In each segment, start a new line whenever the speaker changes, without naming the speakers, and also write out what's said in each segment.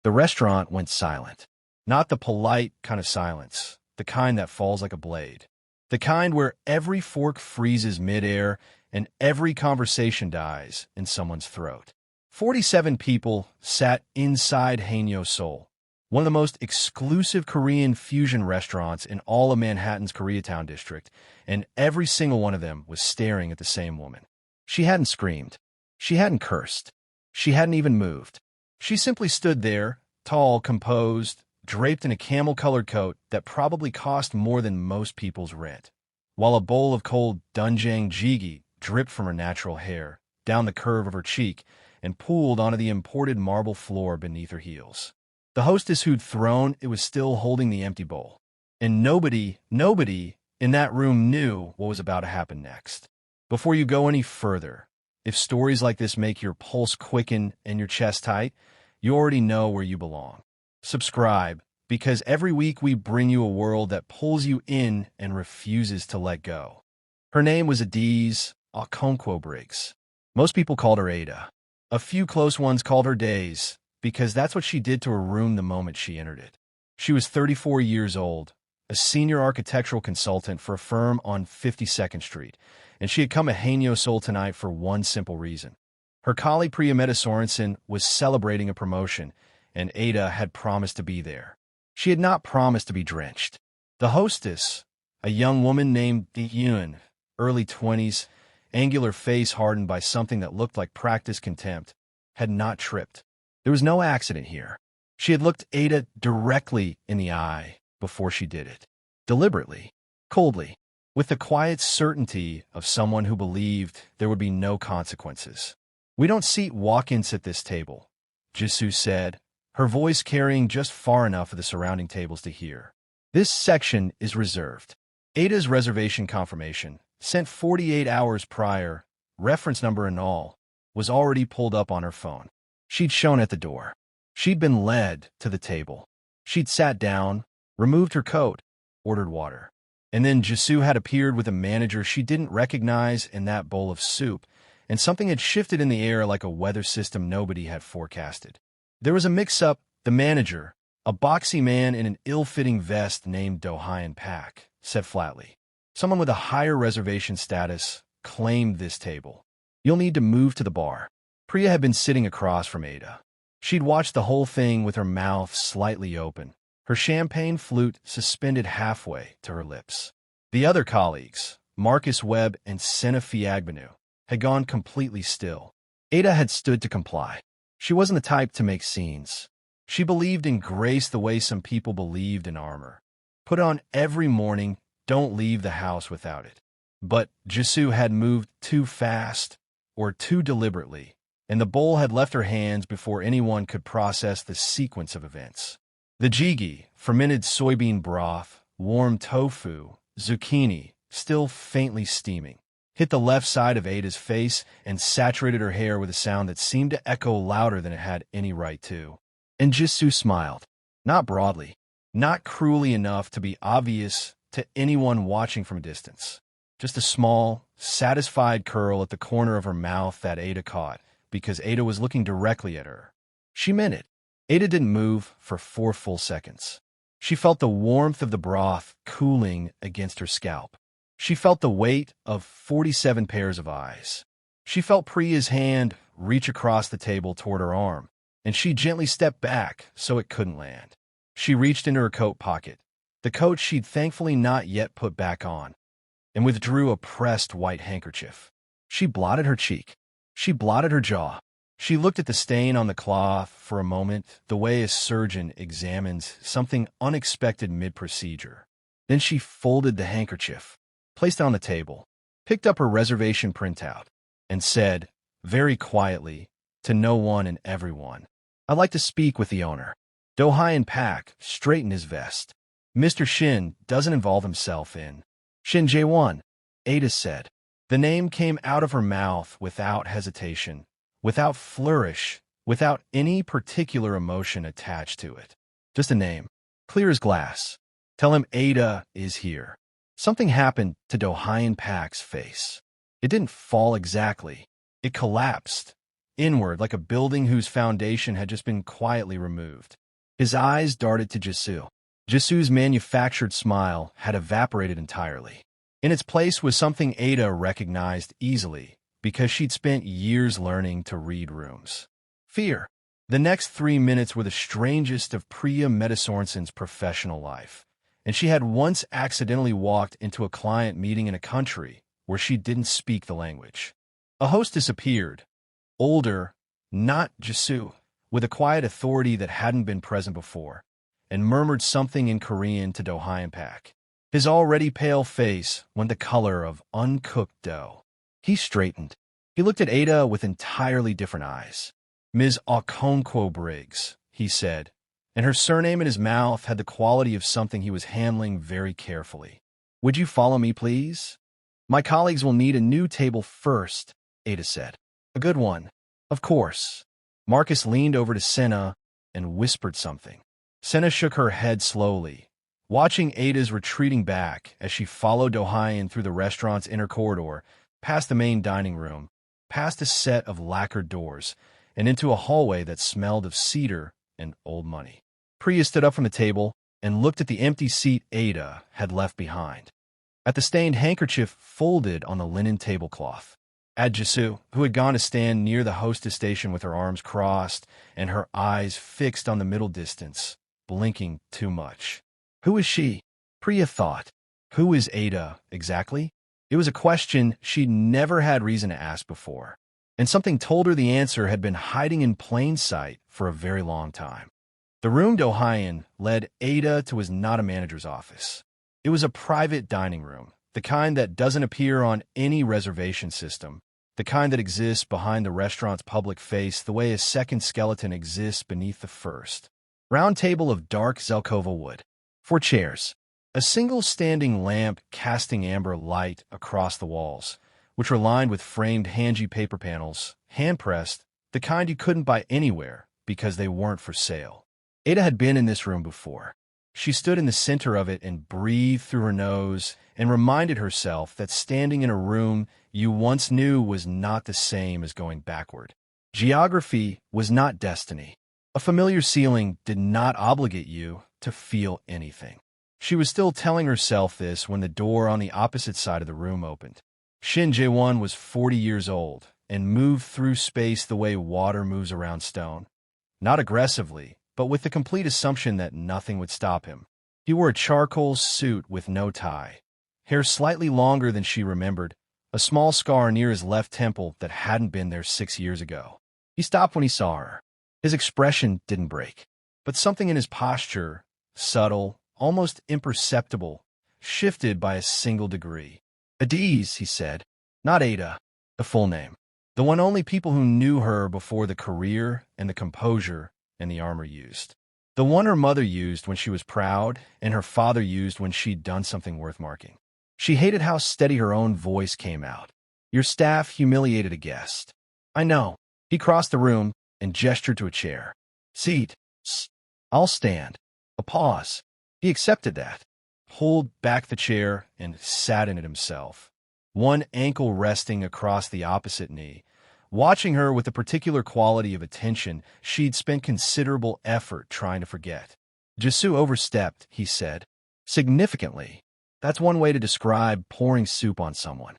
The restaurant went silent. Not the polite kind of silence, the kind that falls like a blade. The kind where every fork freezes midair and every conversation dies in someone's throat. 47 people sat inside Haenyeo Seoul, one of the most exclusive Korean fusion restaurants in all of Manhattan's Koreatown district, and every single one of them was staring at the same woman. She hadn't screamed. She hadn't cursed. She hadn't even moved. She simply stood there, tall, composed, draped in a camel-colored coat that probably cost more than most people's rent, while a bowl of cold doenjang jjigae dripped from her natural hair, down the curve of her cheek, and pooled onto the imported marble floor beneath her heels. The hostess who'd thrown it was still holding the empty bowl. And nobody in that room knew what was about to happen next. Before you go any further, if stories like this make your pulse quicken and your chest tight, you already know where you belong. Subscribe, because every week we bring you a world that pulls you in and refuses to let go. Her name was Adaeze Okonkwo-Briggs. Most people called her Ada. A few close ones called her Daze, because that's what she did to her room the moment she entered it. She was 34 years old, a senior architectural consultant for a firm on 52nd Street, and she had come to Haenyeo Seoul tonight for one simple reason. Her colleague Priya Sorensen was celebrating a promotion, and Ada had promised to be there. She had not promised to be drenched. The hostess, a young woman named Yoon, early 20s, angular face hardened by something that looked like practiced contempt, had not tripped. There was no accident here. She had looked Ada directly in the eye before she did it. Deliberately, coldly, with the quiet certainty of someone who believed there would be no consequences. "We don't seat walk-ins at this table," Jisoo said, her voice carrying just far enough for the surrounding tables to hear. "This section is reserved." Ada's reservation confirmation, sent 48 hours prior, reference number and all, was already pulled up on her phone. She'd shown at the door. She'd been led to the table. She'd sat down, removed her coat, ordered water. And then Jisoo had appeared with a manager she didn't recognize in that bowl of soup, and something had shifted in the air like a weather system nobody had forecasted. There was a mix-up. The manager, a boxy man in an ill-fitting vest named Do Hyun Pak, said flatly. Someone with a higher reservation status claimed this table. "You'll need to move to the bar." Priya had been sitting across from Ada. She'd watched the whole thing with her mouth slightly open, her champagne flute suspended halfway to her lips. The other colleagues, Marcus Webb and Senafi Agbanu, had gone completely still. Ada had stood to comply. She wasn't the type to make scenes. She believed in grace the way some people believed in armor. Put on every morning, don't leave the house without it. But Jisoo had moved too fast, or too deliberately, and the bowl had left her hands before anyone could process the sequence of events. The jjigae, fermented soybean broth, warm tofu, zucchini, still faintly steaming, hit the left side of Ada's face and saturated her hair with a sound that seemed to echo louder than it had any right to. And Jisoo smiled. Not broadly, not cruelly enough to be obvious to anyone watching from a distance. Just a small, satisfied curl at the corner of her mouth that Ada caught, because Ada was looking directly at her. She meant it. Ada didn't move for 4 full seconds. She felt the warmth of the broth cooling against her scalp. She felt the weight of 47 pairs of eyes. She felt Priya's hand reach across the table toward her arm, and she gently stepped back so it couldn't land. She reached into her coat pocket, the coat she'd thankfully not yet put back on, and withdrew a pressed white handkerchief. She blotted her cheek. She blotted her jaw. She looked at the stain on the cloth for a moment, the way a surgeon examines something unexpected mid-procedure. Then she folded the handkerchief, placed it on the table, picked up her reservation printout, and said, very quietly, to no one and everyone, "I'd like to speak with the owner." Do Hyun Pak straightened his vest. "Mr. Shin doesn't involve himself in." "Shin Jae-won," Ada said. The name came out of her mouth without hesitation, without flourish, without any particular emotion attached to it. Just a name, clear as glass. "Tell him Ada is here." Something happened to Do Hyun Pak's face. It didn't fall exactly. It collapsed, inward like a building whose foundation had just been quietly removed. His eyes darted to Jisoo. Jisoo's manufactured smile had evaporated entirely. In its place was something Ada recognized easily, because she'd spent years learning to read rooms. Fear. The next 3 minutes were the strangest of Priya Metasorensen's professional life, and she had once accidentally walked into a client meeting in a country where she didn't speak the language. A hostess appeared, older, not Jisoo, with a quiet authority that hadn't been present before, and murmured something in Korean to Do Hyun-pak. His already pale face went the color of uncooked dough. He straightened. He looked at Ada with entirely different eyes. "Ms. Okonkwo-Briggs," he said, and her surname in his mouth had the quality of something he was handling very carefully. "Would you follow me, please?" "My colleagues will need a new table first," Ada said. "A good one." "Of course." Marcus leaned over to Senna and whispered something. Senna shook her head slowly, watching Ada's retreating back as she followed Do-hyun through the restaurant's inner corridor, past the main dining room, past a set of lacquered doors, and into a hallway that smelled of cedar and old money. Priya stood up from the table and looked at the empty seat Ada had left behind, at the stained handkerchief folded on the linen tablecloth, at Jisoo, who had gone to stand near the hostess station with her arms crossed and her eyes fixed on the middle distance, blinking too much. Who is she? Priya thought. Who is Ada, exactly? It was a question she'd never had reason to ask before, and something told her the answer had been hiding in plain sight for a very long time. The room Do-hyun led Ada to was not a manager's office. It was a private dining room, the kind that doesn't appear on any reservation system, the kind that exists behind the restaurant's public face the way a second skeleton exists beneath the first. Round table of dark Zelkova wood. 4 chairs. A single standing lamp casting amber light across the walls, which were lined with framed hanji paper panels, hand-pressed, the kind you couldn't buy anywhere because they weren't for sale. Ada had been in this room before. She stood in the center of it and breathed through her nose and reminded herself that standing in a room you once knew was not the same as going backward. Geography was not destiny. A familiar ceiling did not obligate you to feel anything. She was still telling herself this when the door on the opposite side of the room opened. Shin Jae-won was 40 years old and moved through space the way water moves around stone. Not aggressively, but with the complete assumption that nothing would stop him. He wore a charcoal suit with no tie, hair slightly longer than she remembered, a small scar near his left temple that hadn't been there 6 years ago. He stopped when he saw her. His expression didn't break, but something in his posture, subtle, almost imperceptible, shifted by a single degree. "Adaeze," he said. Not Ada, the full name. The one only people who knew her before the career and the composure and the armor used. The one her mother used when she was proud and her father used when she'd done something worth marking. She hated how steady her own voice came out. "Your staff humiliated a guest." "I know." He crossed the room and gestured to a chair. "Seat." "I'll stand." A pause. He accepted that, pulled back the chair, and sat in it himself, one ankle resting across the opposite knee, watching her with a particular quality of attention she'd spent considerable effort trying to forget. "Jisoo overstepped," he said. "Significantly. That's one way to describe pouring soup on someone.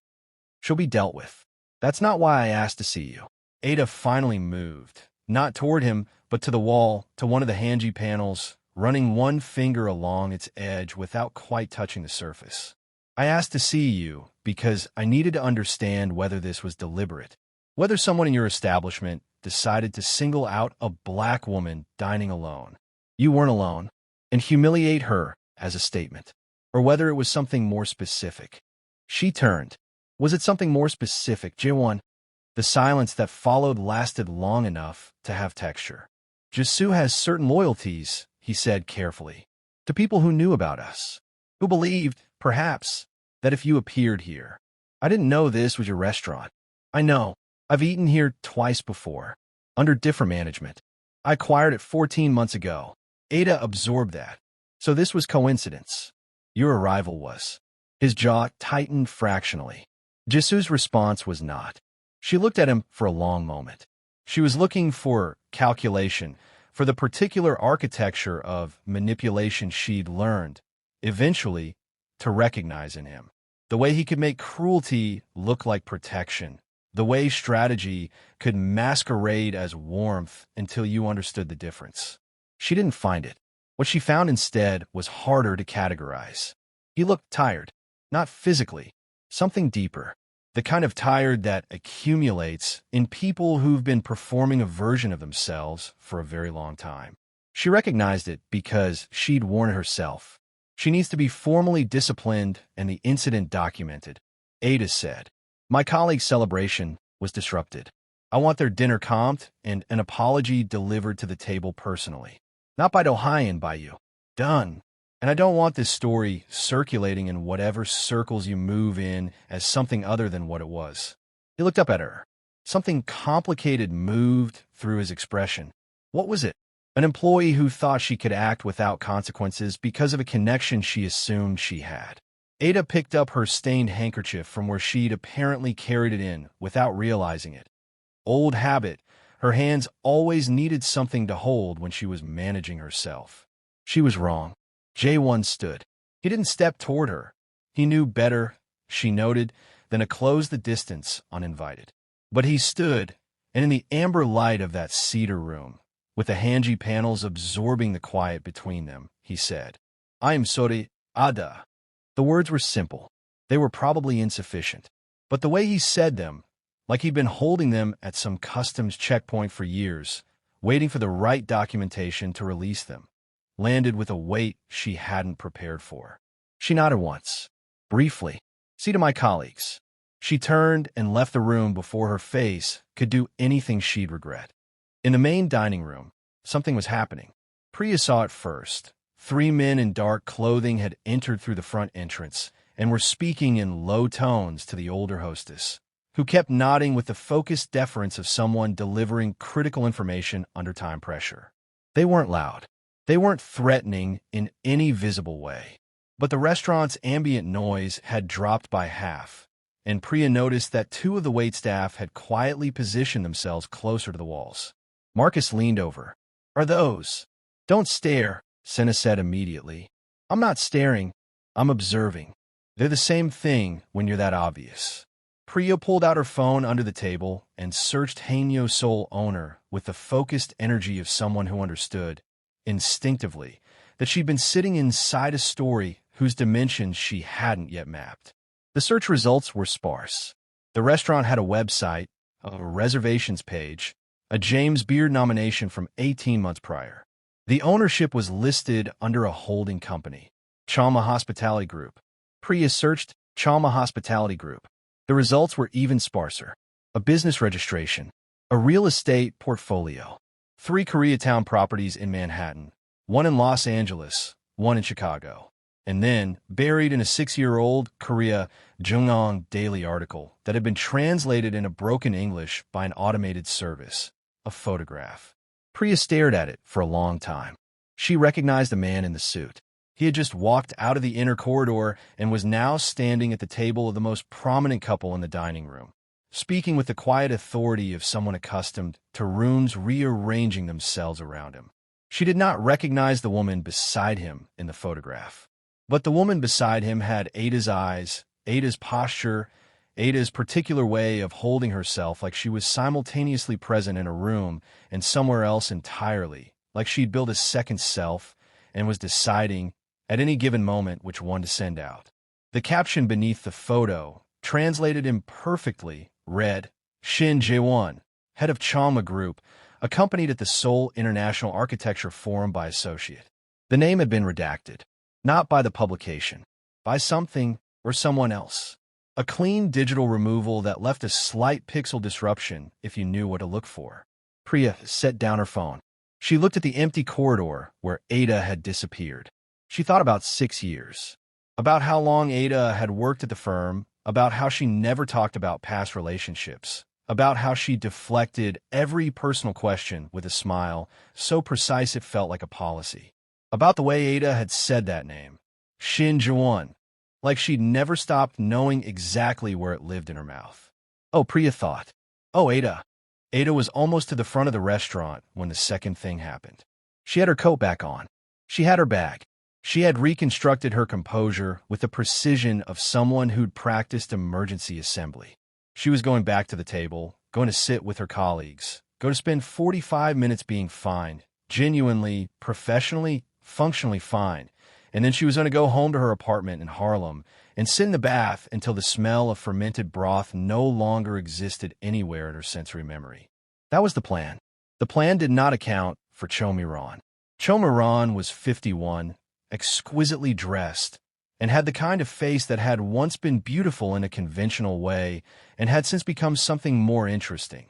She'll be dealt with. That's not why I asked to see you." Ada finally moved, not toward him, but to the wall, to one of the hanji panels, running one finger along its edge without quite touching the surface. "I asked to see you because I needed to understand whether this was deliberate, whether someone in your establishment decided to single out a black woman dining alone. You weren't alone, and humiliate her as a statement, or whether it was something more specific." She turned. Was it something more specific, Jae-won? The silence that followed lasted long enough to have texture. "Jisoo has certain loyalties," he said carefully, "to people who knew about us, who believed, perhaps, that if you appeared here. I didn't know this was your restaurant. I know. I've eaten here twice before, under different management. I acquired it 14 months ago." Ada absorbed that. So this was coincidence. Your arrival was. His jaw tightened fractionally. Jisoo's response was not. She looked at him for a long moment. She was looking for calculation, for the particular architecture of manipulation she'd learned, eventually, to recognize in him. The way he could make cruelty look like protection. The way strategy could masquerade as warmth until you understood the difference. She didn't find it. What she found instead was harder to categorize. He looked tired, not physically, something deeper. The kind of tired that accumulates in people who've been performing a version of themselves for a very long time. She recognized it because she'd worn it herself. She needs to be formally disciplined and the incident documented. Ada said, "My colleague's celebration was disrupted. I want their dinner comped and an apology delivered to the table personally. Not by Dohayan, by you. Done. And I don't want this story circulating in whatever circles you move in as something other than what it was." He looked up at her. Something complicated moved through his expression. What was it? An employee who thought she could act without consequences because of a connection she assumed she had. Ada picked up her stained handkerchief from where she'd apparently carried it in without realizing it. Old habit, her hands always needed something to hold when she was managing herself. She was wrong. Jae-won stood. He didn't step toward her. He knew better, she noted, than to close the distance uninvited. But he stood, and in the amber light of that cedar room, with the Hanji panels absorbing the quiet between them, he said, "I'm sorry, Ada." The words were simple. They were probably insufficient. But the way he said them, like he'd been holding them at some customs checkpoint for years, waiting for the right documentation to release them, landed with a weight she hadn't prepared for. She nodded once, briefly. "See to my colleagues." She turned and left the room before her face could do anything she'd regret. In the main dining room, something was happening. Priya saw it first. 3 men in dark clothing had entered through the front entrance and were speaking in low tones to the older hostess, who kept nodding with the focused deference of someone delivering critical information under time pressure. They weren't loud. They weren't threatening in any visible way. But the restaurant's ambient noise had dropped by half, and Priya noticed that 2 of the waitstaff had quietly positioned themselves closer to the walls. Marcus leaned over. "Are those?" "Don't stare," Senna said immediately. "I'm not staring. I'm observing. They're the same thing when you're that obvious." Priya pulled out her phone under the table and searched Haenyeo Seoul owner with the focused energy of someone who understood, instinctively, that she'd been sitting inside a story whose dimensions she hadn't yet mapped. The search results were sparse. The restaurant had a website, a reservations page, a James Beard nomination from 18 months prior. The ownership was listed under a holding company, Chalma Hospitality Group. Priya searched Chalma Hospitality Group. The results were even sparser. A business registration, a real estate portfolio, 3 Koreatown properties in Manhattan, 1 in Los Angeles, 1 in Chicago. And then, buried in a 6-year-old Korea Jungong Daily article that had been translated into broken English by an automated service, a photograph. Priya stared at it for a long time. She recognized a man in the suit. He had just walked out of the inner corridor and was now standing at the table of the most prominent couple in the dining room, speaking with the quiet authority of someone accustomed to rooms rearranging themselves around him. She did not recognize the woman beside him in the photograph. But the woman beside him had Ada's eyes, Ada's posture, Ada's particular way of holding herself like she was simultaneously present in a room and somewhere else entirely, like she'd built a second self and was deciding at any given moment which one to send out. The caption beneath the photo, translated imperfectly, read, "Shin Jae-won, head of Chalma Group, accompanied at the Seoul International Architecture Forum by associate." The name had been redacted. Not by the publication, by something or someone else. A clean digital removal that left a slight pixel disruption if you knew what to look for. Priya set down her phone. She looked at the empty corridor where Ada had disappeared. She thought about 6 years. About how long Ada had worked at the firm, about how she never talked about past relationships, about how she deflected every personal question with a smile so precise it felt like a policy. About the way Ada had said that name, Shin Jae-won, like she'd never stopped knowing exactly where it lived in her mouth. Oh, Priya thought. Oh, Ada. Ada was almost to the front of the restaurant when the second thing happened. She had her coat back on. She had her bag. She had reconstructed her composure with the precision of someone who'd practiced emergency assembly. She was going back to the table, going to sit with her colleagues, going to spend 45 minutes being fine, genuinely, professionally, functionally fine, and then she was going to go home to her apartment in Harlem and sit in the bath until the smell of fermented broth no longer existed anywhere in her sensory memory. That was the plan. The plan did not account for Cho Mi-ran. Cho Mi-ran was 51, exquisitely dressed, and had the kind of face that had once been beautiful in a conventional way and had since become something more interesting.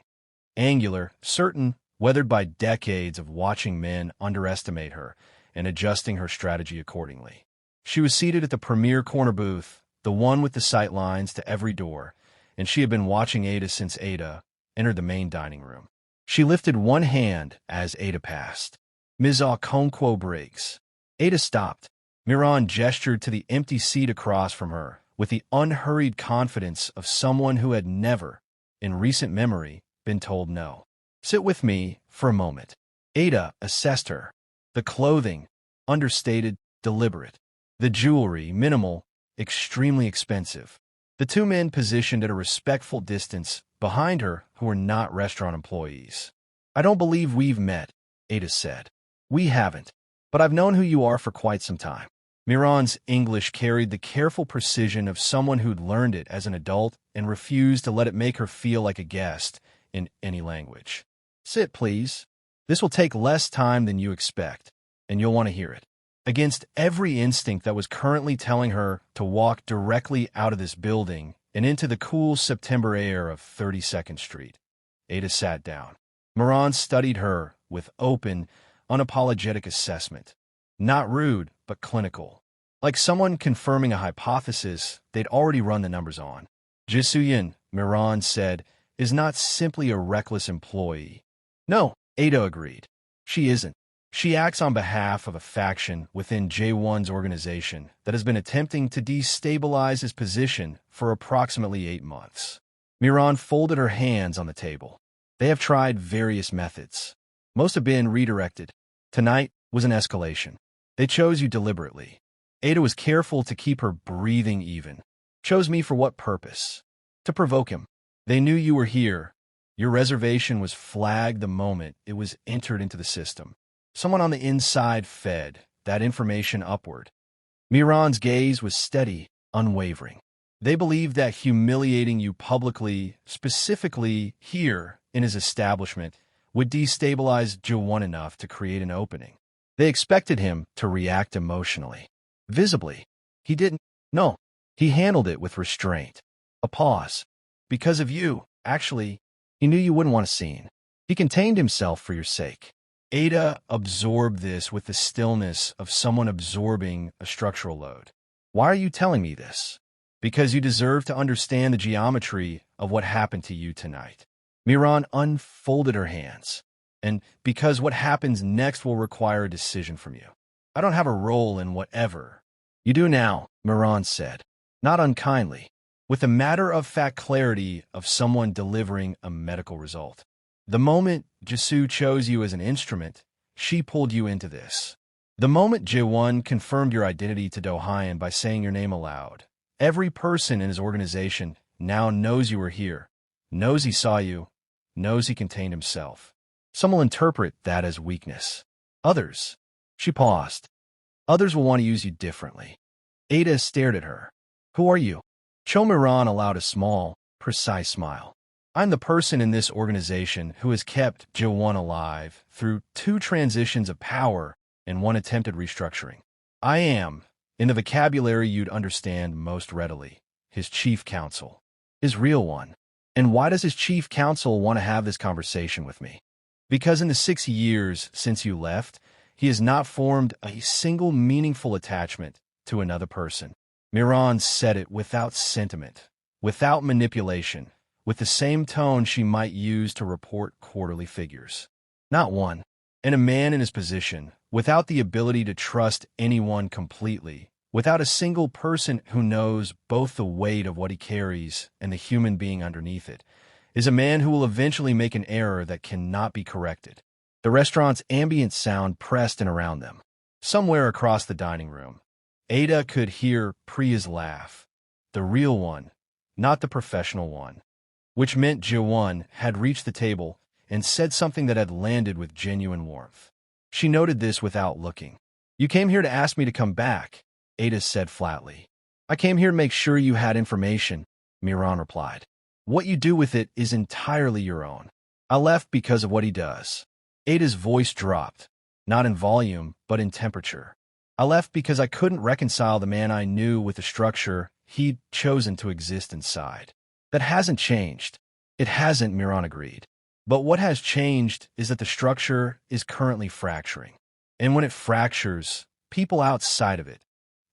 Angular, certain, weathered by decades of watching men underestimate her and adjusting her strategy accordingly. She was seated at the premier corner booth, the one with the sight lines to every door, and she had been watching Ada since Ada entered the main dining room. She lifted one hand as Ada passed. Ms. Okonkwo-Briggs. Ada stopped. Mi-ran gestured to the empty seat across from her with the unhurried confidence of someone who had never, in recent memory, been told no. Sit with me for a moment. Ada assessed her. The clothing, understated, deliberate. The jewelry, minimal, extremely expensive. The two men positioned at a respectful distance behind her who were not restaurant employees. I don't believe we've met, Ada said. We haven't, but I've known who you are for quite some time. Mi-ran's English carried the careful precision of someone who'd learned it as an adult and refused to let it make her feel like a guest in any language. Sit, please. This will take less time than you expect, and you'll want to hear it. Against every instinct that was currently telling her to walk directly out of this building and into the cool September air of 32nd Street, Ada sat down. Mi-ran studied her with open, unapologetic assessment. Not rude, but clinical. Like someone confirming a hypothesis they'd already run the numbers on. Ji-soo-yin, Mi-ran said, is not simply a reckless employee. No, Ada agreed. She isn't. She acts on behalf of a faction within Jae-won's organization that has been attempting to destabilize his position for approximately 8 months. Mi-ran folded her hands on the table. They have tried various methods. Most have been redirected. Tonight was an escalation. They chose you deliberately. Ada was careful to keep her breathing even. Chose me for what purpose? To provoke him. They knew you were here. Your reservation was flagged the moment it was entered into the system. Someone on the inside fed that information upward. Mi-ran's gaze was steady, unwavering. They believed that humiliating you publicly, specifically here in his establishment, would destabilize Jae-won enough to create an opening. They expected him to react emotionally. Visibly. He didn't. No. He handled it with restraint. A pause. Because of you, actually, he knew you wouldn't want a scene. He contained himself for your sake. Ada absorbed this with the stillness of someone absorbing a structural load. Why are you telling me this? Because you deserve to understand the geometry of what happened to you tonight. Mi-ran unfolded her hands. And because what happens next will require a decision from you. I don't have a role in whatever. You do now, Mi-ran said. Not unkindly. With the matter-of-fact clarity of someone delivering a medical result. The moment Ji-soo chose you as an instrument, she pulled you into this. The moment Jae-won confirmed your identity to Do-hyun by saying your name aloud, every person in his organization now knows you were here, knows he saw you, knows he contained himself. Some will interpret that as weakness. Others, she paused. Others will want to use you differently. Ada stared at her. Who are you? Cho Mi-ran allowed a small, precise smile. I'm the person in this organization who has kept Jae-won alive through 2 transitions of power and 1 attempted restructuring. I am, in the vocabulary you'd understand most readily, his chief counsel. His real one. And why does his chief counsel want to have this conversation with me? Because in the 6 years since you left, he has not formed a single meaningful attachment to another person. Mi-ran said it without sentiment, without manipulation, with the same tone she might use to report quarterly figures. Not one. And a man in his position, without the ability to trust anyone completely, without a single person who knows both the weight of what he carries and the human being underneath it, is a man who will eventually make an error that cannot be corrected. The restaurant's ambient sound pressed in around them. Somewhere across the dining room, Ada could hear Priya's laugh. The real one, not the professional one. Which meant Jaewon had reached the table and said something that had landed with genuine warmth. She noted this without looking. "You came here to ask me to come back," Ada said flatly. "I came here to make sure you had information," Miran replied. "What you do with it is entirely your own. I left because of what he does." Ada's voice dropped, not in volume, but in temperature. "I left because I couldn't reconcile the man I knew with the structure he'd chosen to exist inside." "That hasn't changed." "It hasn't," Miran agreed. "But what has changed is that the structure is currently fracturing. And when it fractures, people outside of it,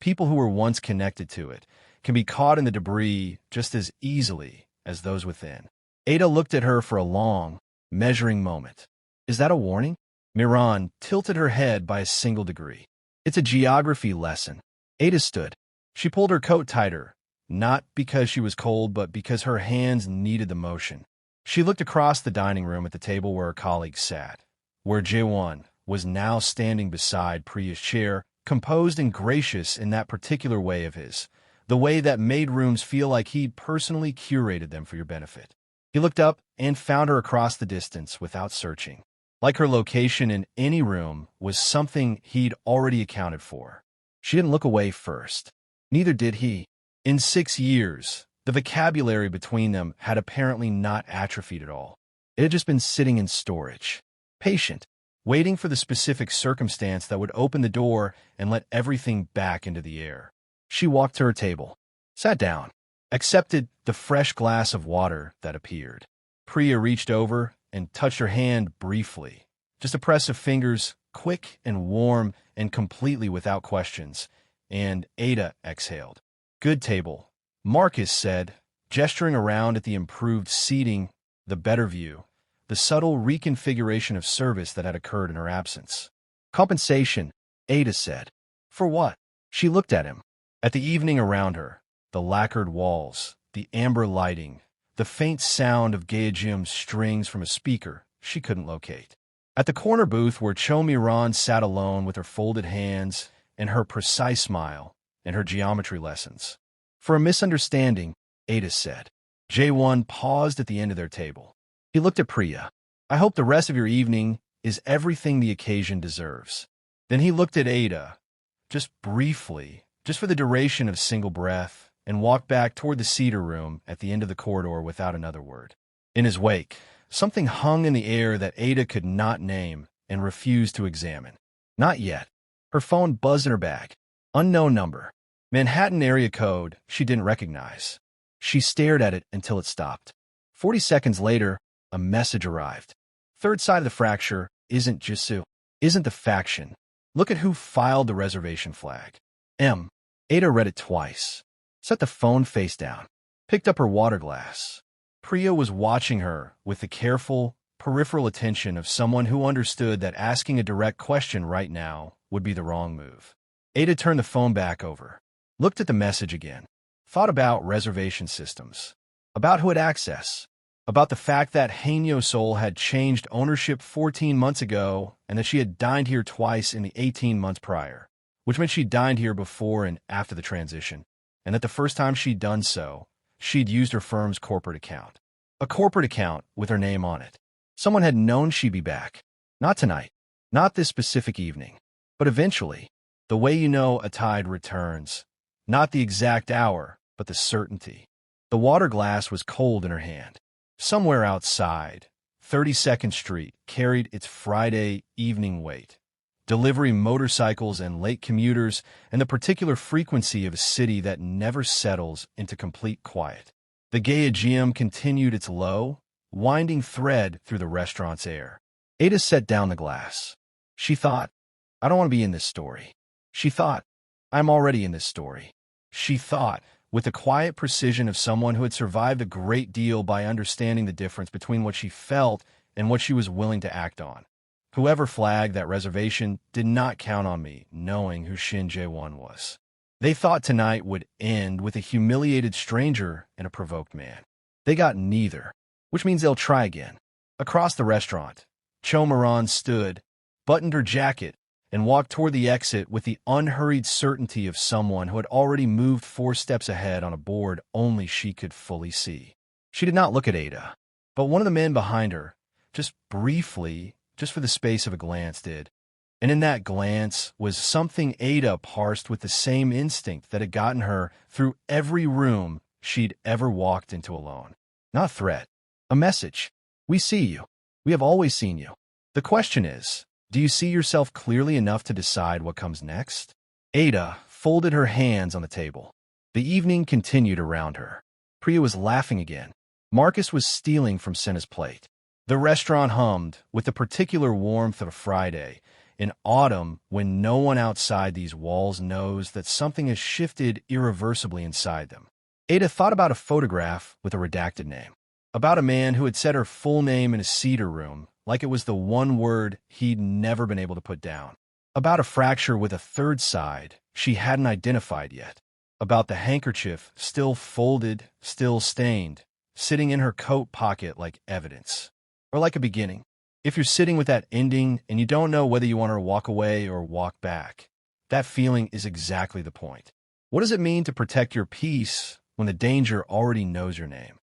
people who were once connected to it, can be caught in the debris just as easily as those within." Ada looked at her for a long, measuring moment. "Is that a warning?" Miran tilted her head by a single degree. "It's a geography lesson." Ada stood. She pulled her coat tighter, not because she was cold, but because her hands needed the motion. She looked across the dining room at the table where her colleague sat, where Jaewon was now standing beside Priya's chair, composed and gracious in that particular way of his, the way that made rooms feel like he'd personally curated them for your benefit. He looked up and found her across the distance without searching. Like her location in any room was something he'd already accounted for. She didn't look away first. Neither did he. In 6 years, the vocabulary between them had apparently not atrophied at all. It had just been sitting in storage, patient, waiting for the specific circumstance that would open the door and let everything back into the air. She walked to her table, sat down, accepted the fresh glass of water that appeared. Priya reached over and touched her hand briefly, just a press of fingers, quick and warm and completely without questions, and Ada exhaled. "Good table," Marcus said, gesturing around at the improved seating, the better view, the subtle reconfiguration of service that had occurred in her absence. "Compensation," Ada said. "For what?" She looked at him, at the evening around her, the lacquered walls, the amber lighting, the faint sound of Gaejeum's strings from a speaker she couldn't locate. At the corner booth where Cho Mi-ran sat alone with her folded hands and her precise smile and her geometry lessons. "For a misunderstanding," Ada said. Jaewon paused at the end of their table. He looked at Priya. "I hope the rest of your evening is everything the occasion deserves." Then he looked at Ada, just briefly, just for the duration of a single breath, and walked back toward the cedar room at the end of the corridor without another word. In his wake, something hung in the air that Ada could not name and refused to examine. Not yet. Her phone buzzed in her bag. Unknown number. Manhattan area code she didn't recognize. She stared at it until it stopped. 40 seconds later, a message arrived. "Third side of the fracture isn't Jisoo. Isn't the faction. Look at who filed the reservation flag. M." Ada read it twice. Set the phone face down. Picked up her water glass. Priya was watching her with the careful, peripheral attention of someone who understood that asking a direct question right now would be the wrong move. Ada turned the phone back over. Looked at the message again. Thought about reservation systems. About who had access. About the fact that Haenyeo Seoul had changed ownership 14 months ago and that she had dined here twice in the 18 months prior, which meant she dined here before and after the transition, and that the first time she'd done so, she'd used her firm's corporate account. A corporate account with her name on it. Someone had known she'd be back. Not tonight. Not this specific evening. But eventually. The way you know a tide returns. Not the exact hour, but the certainty. The water glass was cold in her hand. Somewhere outside, 32nd Street carried its Friday evening weight. Delivery motorcycles and late commuters, and the particular frequency of a city that never settles into complete quiet. The Gaejeum continued its low, winding thread through the restaurant's air. Ada set down the glass. She thought, I don't want to be in this story. She thought, I'm already in this story. She thought, with the quiet precision of someone who had survived a great deal by understanding the difference between what she felt and what she was willing to act on. Whoever flagged that reservation did not count on me knowing who Shin Jae-won was. They thought tonight would end with a humiliated stranger and a provoked man. They got neither. which means they'll try again. Across the restaurant, Cho Moran stood, buttoned her jacket, and walked toward the exit with the unhurried certainty of someone who had already moved 4 steps ahead on a board only she could fully see. She did not look at Ada, but one of the men behind her, just briefly, just for the space of a glance, did. And in that glance was something Ada parsed with the same instinct that had gotten her through every room she'd ever walked into alone. Not a threat, a message. We see you. We have always seen you. The question is, do you see yourself clearly enough to decide what comes next? Ada folded her hands on the table. The evening continued around her. Priya was laughing again. Marcus was stealing from Senna's plate. The restaurant hummed with the particular warmth of a Friday, in autumn when no one outside these walls knows that something has shifted irreversibly inside them. Ada thought about a photograph with a redacted name, about a man who had said her full name in a cedar room, like it was the one word he'd never been able to put down, about a fracture with a third side she hadn't identified yet, about the handkerchief still folded, still stained, sitting in her coat pocket like evidence, or like a beginning. If you're sitting with that ending and you don't know whether you want to walk away or walk back, that feeling is exactly the point. What does it mean to protect your peace when the danger already knows your name?